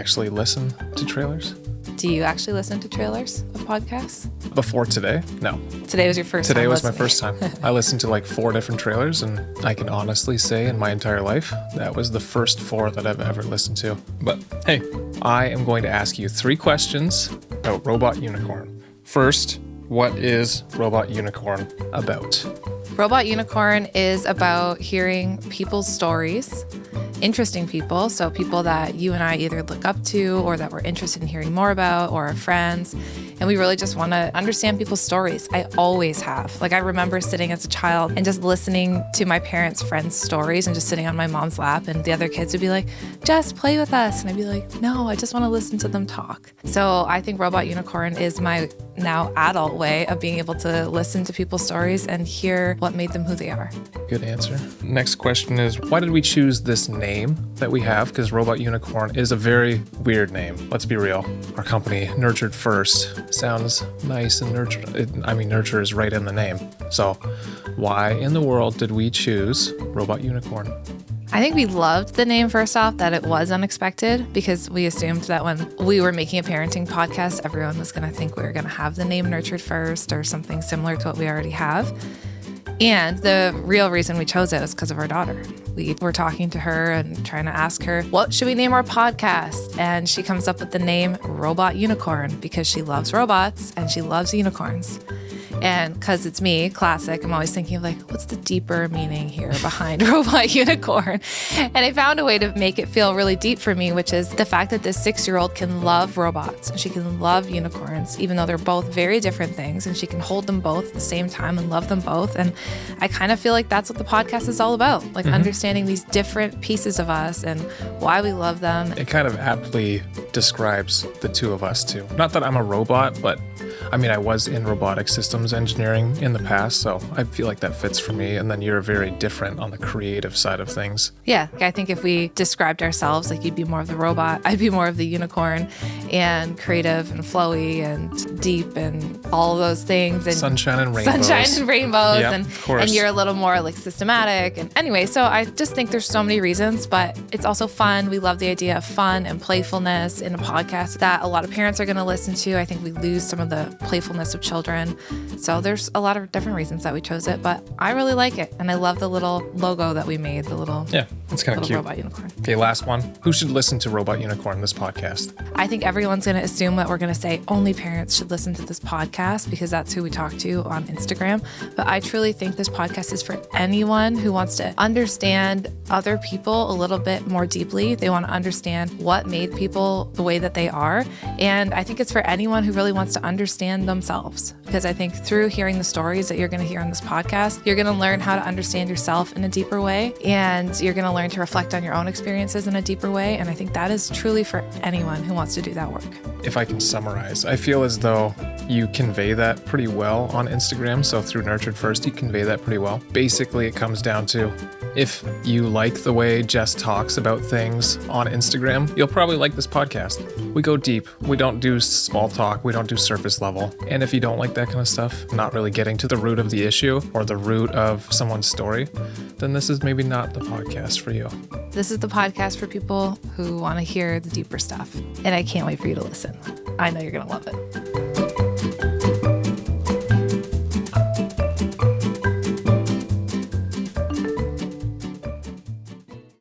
actually listen to trailers. Do you actually listen to trailers of podcasts? Before today? No. Today was your first time Today was listening. my first time. I listened to like 4 different trailers, and I can honestly say in my entire life, that was the first 4 that I've ever listened to. But hey, I am going to ask you 3 questions about Robot Unicorn. First, what is Robot Unicorn about? Robot Unicorn is about hearing people's stories, interesting people, so people that you and I either look up to or that we're interested in hearing more about, or our friends. And we really just want to understand people's stories. I always have. Like, I remember sitting as a child and just listening to my parents' friends' stories and just sitting on my mom's lap, and the other kids would be like, Jess, play with us. And I'd be like, no, I just want to listen to them talk. So I think Robot Unicorn is my now adult way of being able to listen to people's stories and hear what made them who they are. Good answer. Next question is, why did we choose this name that we have? Because Robot Unicorn is a very weird name. Let's be real. Our company, Nurtured First, sounds nice and nurtured. Nurture is right in the name. So why in the world did we choose Robot Unicorn? I think we loved the name, first off, that it was unexpected, because we assumed that when we were making a parenting podcast, everyone was going to think we were going to have the name Nurtured First or something similar to what we already have. And the real reason we chose it was because of our daughter. We were talking to her and trying to ask her, what should we name our podcast? And she comes up with the name Robot Unicorn because she loves robots and she loves unicorns. And because it's me, classic, I'm always thinking of like, what's the deeper meaning here behind Robot Unicorn? And I found a way to make it feel really deep for me, which is the fact that this 6-year-old can love robots and she can love unicorns, even though they're both very different things, and she can hold them both at the same time and love them both. And I kind of feel like that's what the podcast is all about, like understanding these different pieces of us and why we love them. It kind of aptly describes the two of us too. Not that I'm a robot, but I was in robotic systems engineering in the past, so I feel like that fits for me. And then you're very different on the creative side of things. Yeah, I think if we described ourselves, like you'd be more of the robot, I'd be more of the unicorn, and creative and flowy and deep and all of those things. And sunshine and rainbows. Yep, of course. And you're a little more like systematic. And anyway, so I just think there's so many reasons, but it's also fun. We love the idea of fun and playfulness in a podcast that a lot of parents are going to listen to. I think we lose some of the playfulness of children. So there's a lot of different reasons that we chose it, but I really like it. And I love the little logo that we made, the little, it's kind of cute. Robot Unicorn. Okay, last one. Who should listen to Robot Unicorn, this podcast? I think everyone's going to assume that we're going to say only parents should listen to this podcast because that's who we talk to on Instagram. But I truly think this podcast is for anyone who wants to understand other people a little bit more deeply. They want to understand what made people the way that they are. And I think it's for anyone who really wants to understand themselves, because I think through hearing the stories that you're going to hear on this podcast, you're going to learn how to understand yourself in a deeper way, and you're going to learn to reflect on your own experiences in a deeper way. And I think that is truly for anyone who wants to do that work. If I can summarize, I feel as though you convey that pretty well on Instagram. So through Nurtured First, you convey that pretty well. Basically, it comes down to, if you like the way Jess talks about things on Instagram, you'll probably like this podcast. We go deep. We don't do small talk. We don't do surface level. And if you don't like that kind of stuff, not really getting to the root of the issue or the root of someone's story, then this is maybe not the podcast for you. This is the podcast for people who want to hear the deeper stuff. And I can't wait for you to listen. I know you're going to love it.